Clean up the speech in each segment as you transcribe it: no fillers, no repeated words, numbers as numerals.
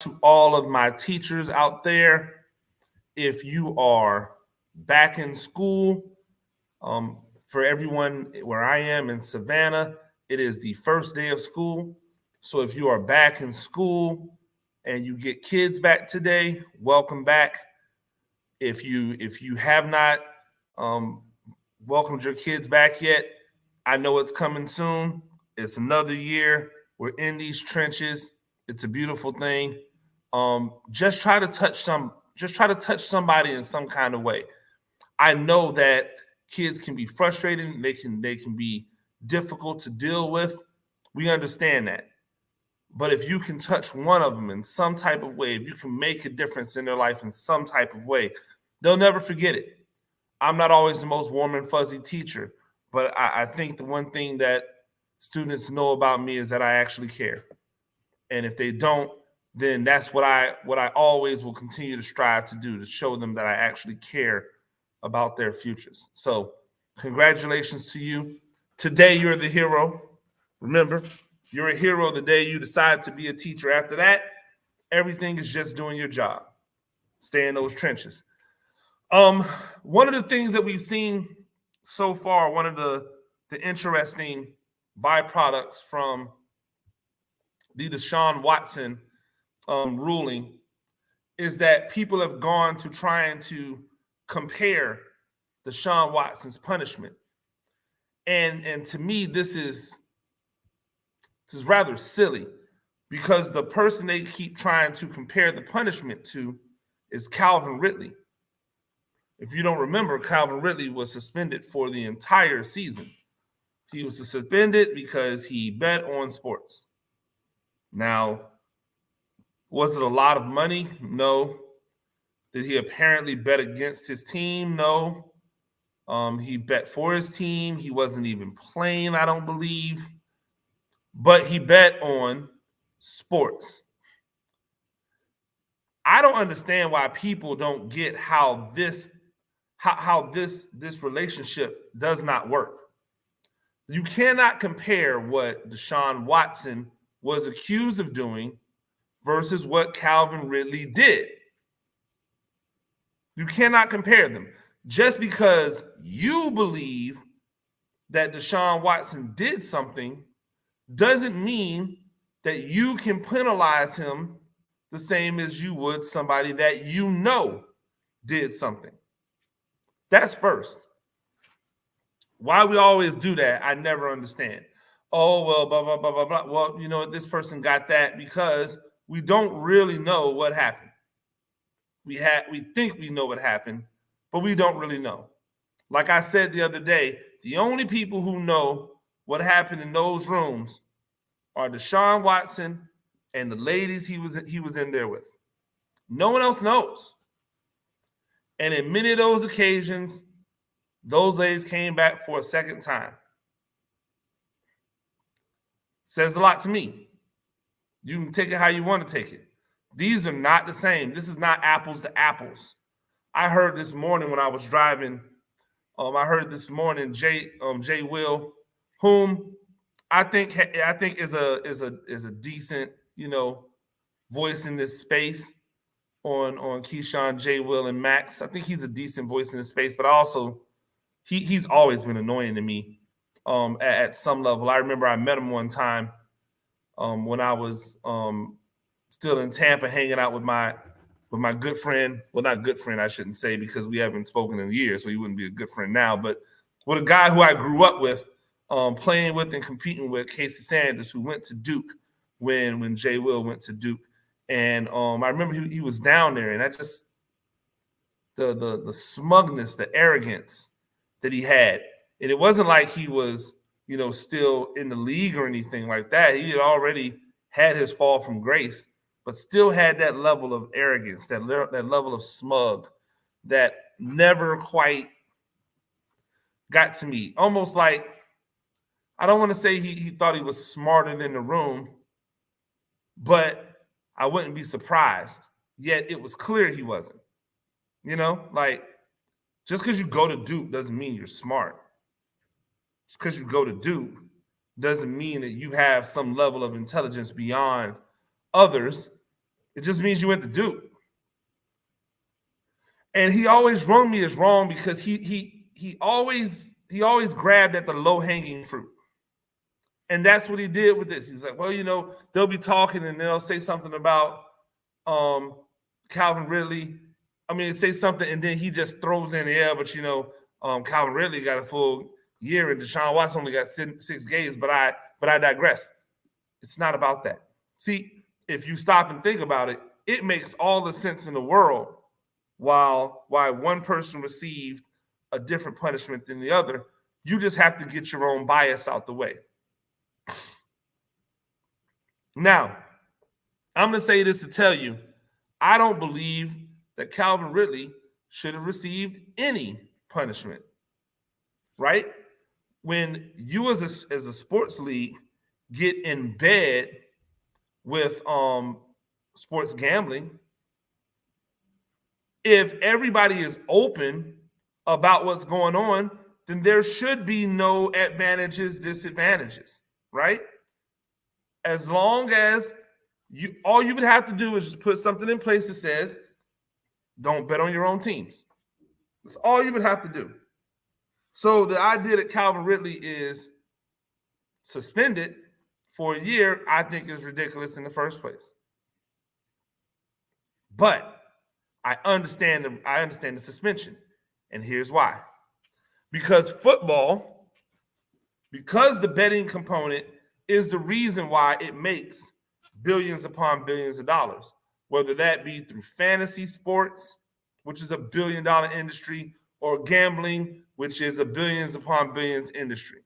to all of my teachers out there. If you are back in school, for everyone where I am in Savannah, it is the first day of school. So if you are back in school and you get kids back today, welcome back. If you have not um, welcomed your kids back yet, I know it's coming soon. It's another year. We're in these trenches. It's a beautiful thing. Just try to touch somebody in some kind of way. I know that kids can be frustrating. They can be difficult to deal with. We understand that. But if you can touch one of them in some type of way, if you can make a difference in their life in some type of way, they'll never forget it. I'm not always the most warm and fuzzy teacher, but I think the one thing that students know about me is that I actually care. And if they don't, then that's what I always will continue to strive to do, to show them that I actually care about their futures. So congratulations to you. Today you're the hero. Remember, you're a hero the day you decide to be a teacher. After that, everything is just doing your job. Stay in those trenches. One of the things that we've seen so far, one of the interesting byproducts from the Deshaun Watson ruling is that people have gone to trying to compare Deshaun Watson's punishment. And to me, this is rather silly, because the person they keep trying to compare the punishment to is Calvin Ridley. If you don't remember, Calvin Ridley was suspended for the entire season. He was suspended because he bet on sports. Now, was it a lot of money? No. Did he apparently bet against his team? No. He bet for his team. He wasn't even playing, I don't believe. But he bet on sports. I don't understand why people don't get how this relationship does not work. You cannot compare what Deshaun Watson was accused of doing versus what Calvin Ridley did. You cannot compare them. Just because you believe that Deshaun Watson did something doesn't mean that you can penalize him the same as you would somebody that you know did something. That's first. Why we always do that, I never understand. Oh, well, blah, blah, blah, blah, blah. Well, you know, this person got that because we don't really know what happened. We think we know what happened, but we don't really know. Like I said the other day, the only people who know what happened in those rooms are Deshaun Watson and the ladies he was in there with. No one else knows. And in many of those occasions, those ladies came back for a second time. Says a lot to me. You can take it how you want to take it. These are not the same. This is not apples to apples. I heard this morning when I was driving. Jay Will, whom I think is a decent, voice in this space on Keyshawn, J. Will, and Max. I think he's a decent voice in this space, but also he's always been annoying to me at some level. I remember I met him one time when I was still in Tampa, hanging out with my good friend. Well, not good friend, I shouldn't say, because we haven't spoken in a year, so he wouldn't be a good friend now. But with a guy who I grew up with, playing with and competing with, Casey Sanders, who went to Duke when Jay Will went to Duke. And I remember he was down there, and I just the smugness, the arrogance that he had. And it wasn't like he was, still in the league or anything like that. He had already had his fall from grace, but still had that level of arrogance, that level of smug that never quite got to me. Almost like, I don't want to say he thought he was smarter than the room, but I wouldn't be surprised. Yet it was clear he wasn't. Like, just because you go to Duke doesn't mean you're smart. Just because you go to Duke doesn't mean that you have some level of intelligence beyond others. It just means you went to Duke. And he always rung me as wrong because he always grabbed at the low-hanging fruit. And that's what he did with this. He was like, well, they'll be talking and they'll say something about Calvin Ridley. Say something, and then he just throws in the air, but Calvin Ridley got a full year and Deshaun Watson only got 6 games, but I digress. It's not about that. See, if you stop and think about it, it makes all the sense in the world why one person received a different punishment than the other. You just have to get your own bias out the way. Now, I'm going to say this to tell you, I don't believe that Calvin Ridley should have received any punishment, right? When you as a sports league get in bed with sports gambling, if everybody is open about what's going on, then there should be no advantages, disadvantages, right? As long as all you would have to do is just put something in place that says, don't bet on your own teams. That's all you would have to do. So the idea that Calvin Ridley is suspended for a year, I think is ridiculous in the first place. But I understand the suspension, and here's why. Because the betting component is the reason why it makes billions upon billions of dollars, whether that be through fantasy sports, which is a $1 billion industry, or gambling, which is a billions upon billions industry.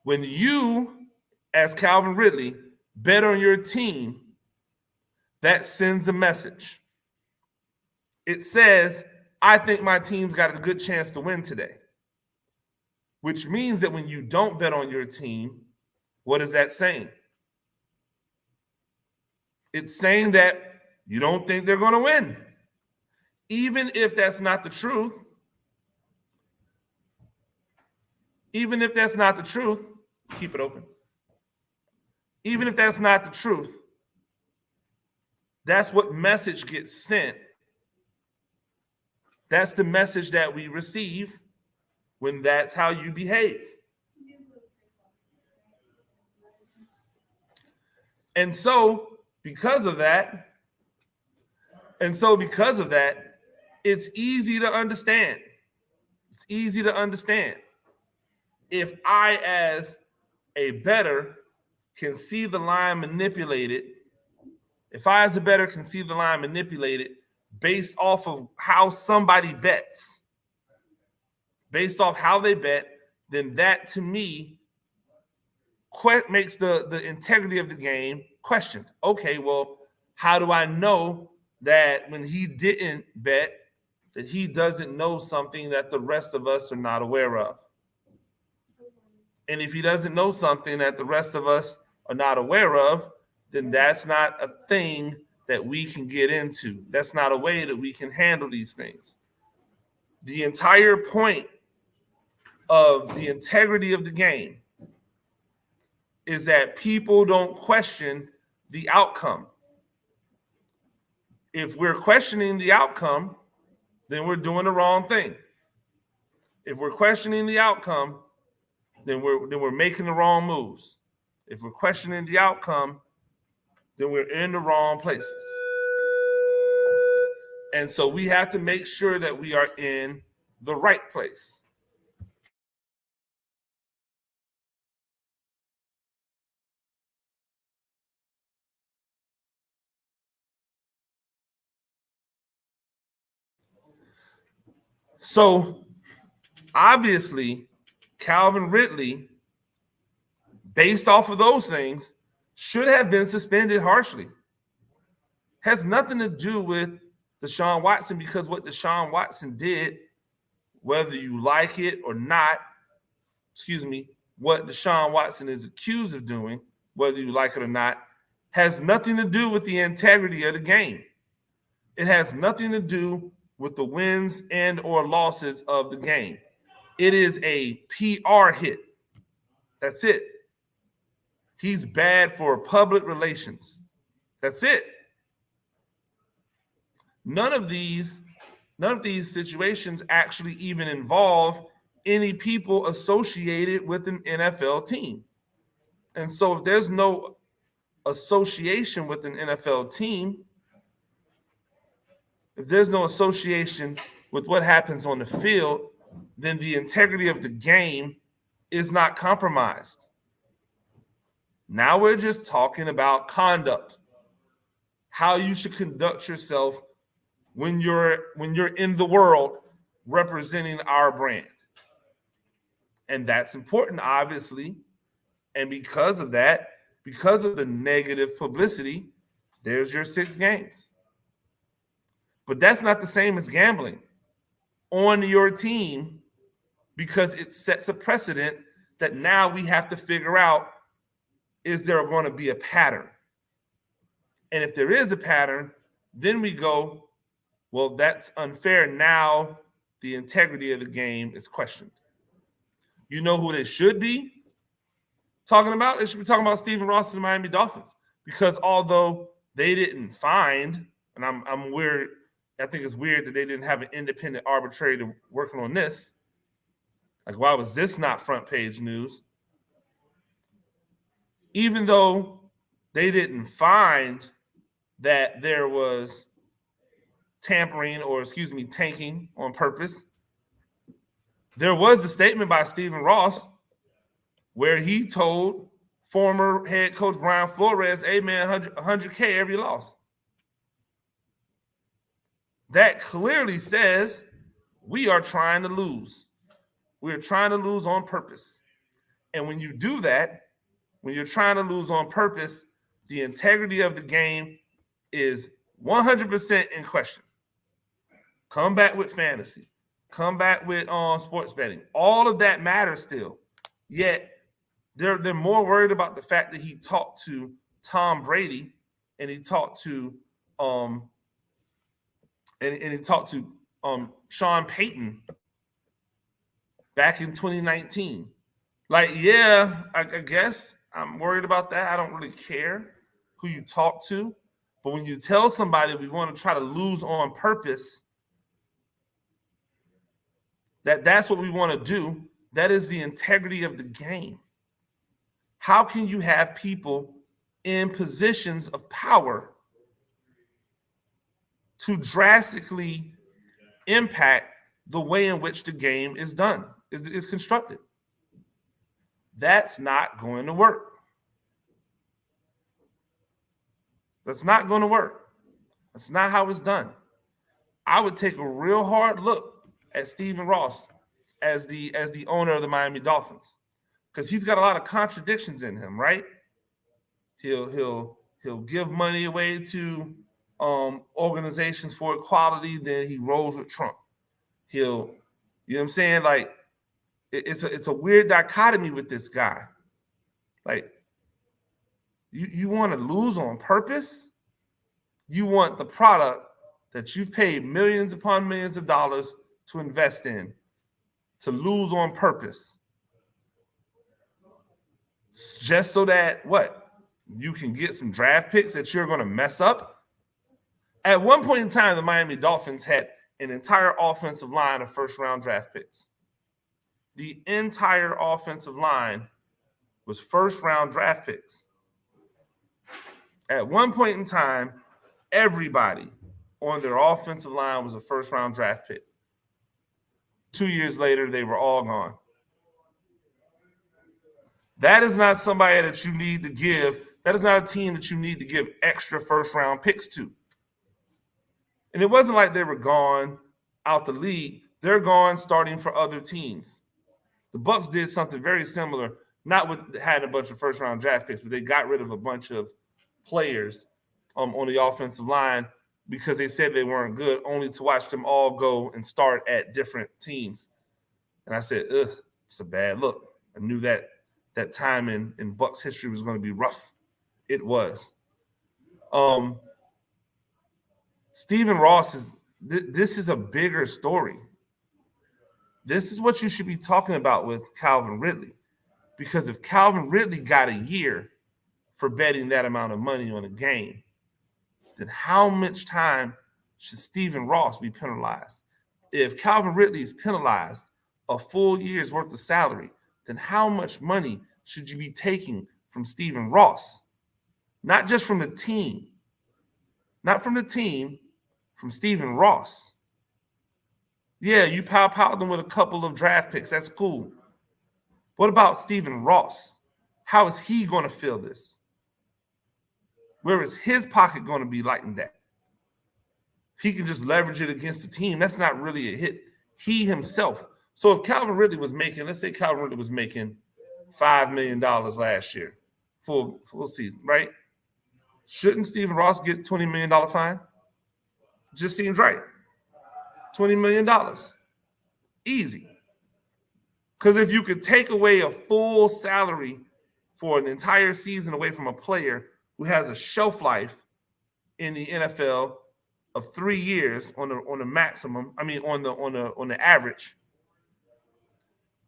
When you, as Calvin Ridley, bet on your team, that sends a message. It says, I think my team's got a good chance to win today. Which means that when you don't bet on your team, what is that saying? It's saying that you don't think they're going to win. Even if that's not the truth, keep it open. Even if that's not the truth, that's what message gets sent. That's the message that we receive when that's how you behave. And so because of that, it's easy to understand. It's easy to understand. If I, as a bettor, can see the line manipulated, based off of how somebody bets, based off how they bet, then that to me makes the integrity of the game questioned. Okay, well, how do I know that when he didn't bet, that he doesn't know something that the rest of us are not aware of? And if he doesn't know something that the rest of us are not aware of, then that's not a thing that we can get into. That's not a way that we can handle these things. The entire point of the integrity of the game is that people don't question the outcome. If we're questioning the outcome, then we're doing the wrong thing. If we're questioning the outcome, then we're making the wrong moves. If we're questioning the outcome, then we're in the wrong places. And so we have to make sure that we are in the right place. So obviously, Calvin Ridley, based off of those things, should have been suspended harshly. Has nothing to do with Deshaun Watson, because what Deshaun Watson did, whether you like it or not, what Deshaun Watson is accused of doing, whether you like it or not, has nothing to do with the integrity of the game. It has nothing to do with the wins and or losses of the game. It is a PR hit. That's it. He's bad for public relations. That's it. None of these situations actually even involve any people associated with an NFL team. And so if there's no association with an NFL team, if there's no association with what happens on the field, then the integrity of the game is not compromised. Now we're just talking about conduct, how you should conduct yourself when you're in the world representing our brand. And that's important, obviously. And because of that, because of the negative publicity, there's your 6 games. But that's not the same as gambling on your team, because it sets a precedent that now we have to figure out, is there going to be a pattern? And if there is a pattern, then we go, well, that's unfair. Now the integrity of the game is questioned. You know who they should be talking about? They should be talking about Stephen Ross and the Miami Dolphins, because although they didn't find, and I'm weird, I think it's weird that they didn't have an independent arbitrator working on this. Like, why was this not front page news? Even though they didn't find that there was tampering or, tanking on purpose, there was a statement by Stephen Ross where he told former head coach Brian Flores, hey man, 100K every loss. That clearly says we are trying to lose. We're trying to lose on purpose. And when you do that, when you're trying to lose on purpose, the integrity of the game is 100% in question. Come back with fantasy. Come back with sports betting. All of that matters still. Yet they're more worried about the fact that he talked to Tom Brady and he talked to Sean Payton back in 2019. Like, yeah, I guess I'm worried about that. I don't really care who you talk to. But when you tell somebody we want to try to lose on purpose, that's what we want to do, that is the integrity of the game. How can you have people in positions of power to drastically impact the way in which the game is done, is constructed? That's not going to work. That's not going to work. That's not how it's done. I would take a real hard look at Stephen Ross as the owner of the Miami Dolphins, because he's got a lot of contradictions in him, right? He'll give money away to organizations for equality, then he rolls with Trump. You know what I'm saying? Like, it's a weird dichotomy with this guy. Like, you want to lose on purpose? You want the product that you've paid millions upon millions of dollars to invest in to lose on purpose, just so that what? You can get some draft picks that you're going to mess up? At one point in time, the Miami Dolphins had an entire offensive line of first-round draft picks. The entire offensive line was first-round draft picks. At one point in time, everybody on their offensive line was a first-round draft pick. 2 years later, they were all gone. That is not somebody that you need to give. That is not a team that you need to give extra first-round picks to. And it wasn't like they were gone out the league. They're gone starting for other teams. The Bucs did something very similar, not with having a bunch of first-round draft picks, but they got rid of a bunch of players on the offensive line because they said they weren't good, only to watch them all go and start at different teams. And I said, ugh, it's a bad look. I knew that time in Bucs history was going to be rough. It was. Stephen Ross this is a bigger story. This is what you should be talking about with Calvin Ridley. Because if Calvin Ridley got a year for betting that amount of money on a game, then how much time should Stephen Ross be penalized? If Calvin Ridley is penalized a full year's worth of salary, then how much money should you be taking from Stephen Ross? Not just from the team. Not from the team, from Stephen Ross. Yeah, you pow them with a couple of draft picks. That's cool. What about Stephen Ross? How is he going to feel this? Where is his pocket going to be lightened at? He can just leverage it against the team. That's not really a hit. He himself. So if Calvin Ridley was making, let's say Calvin Ridley was making $5 million last year, full season, right? Shouldn't Stephen Ross get $20 million fine? Just seems right. $20 million. Easy. Because if you could take away a full salary for an entire season away from a player who has a shelf life in the NFL of 3 years on the maximum, on the average,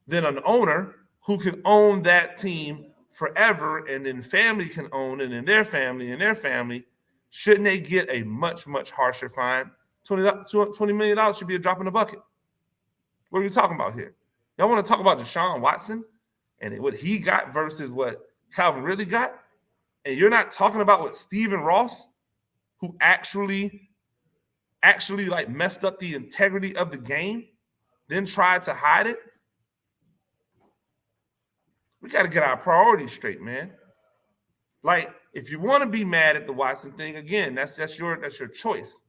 then an owner who can own that team forever, and then family can own it, and their family, shouldn't they get a much, much harsher fine? $20 million should be a drop in the bucket. What are we talking about here? Y'all want to talk about Deshaun Watson and what he got versus what Calvin Ridley got? And you're not talking about what Stephen Ross, who actually like messed up the integrity of the game, then tried to hide it? We got to get our priorities straight, man. Like, if you want to be mad at the Watson thing, again, that's your choice.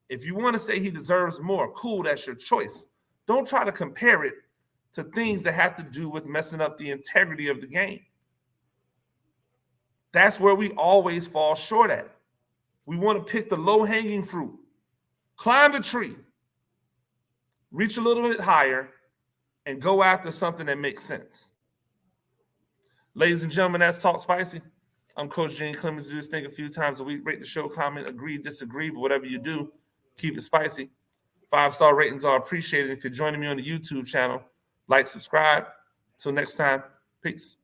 If you want to say he deserves more, cool, that's your choice. Don't try to compare it to things that have to do with messing up the integrity of the game. That's where we always fall short at. We want to pick the low-hanging fruit, climb the tree, reach a little bit higher, and go after something that makes sense. Ladies and gentlemen, that's Talk Spicy. I'm Coach Gene Clemens. Do this thing a few times a week. Rate the show, comment, agree, disagree, but whatever you do, keep it spicy. 5-star ratings are appreciated. If you're joining me on the YouTube channel, like, subscribe. Till next time, peace.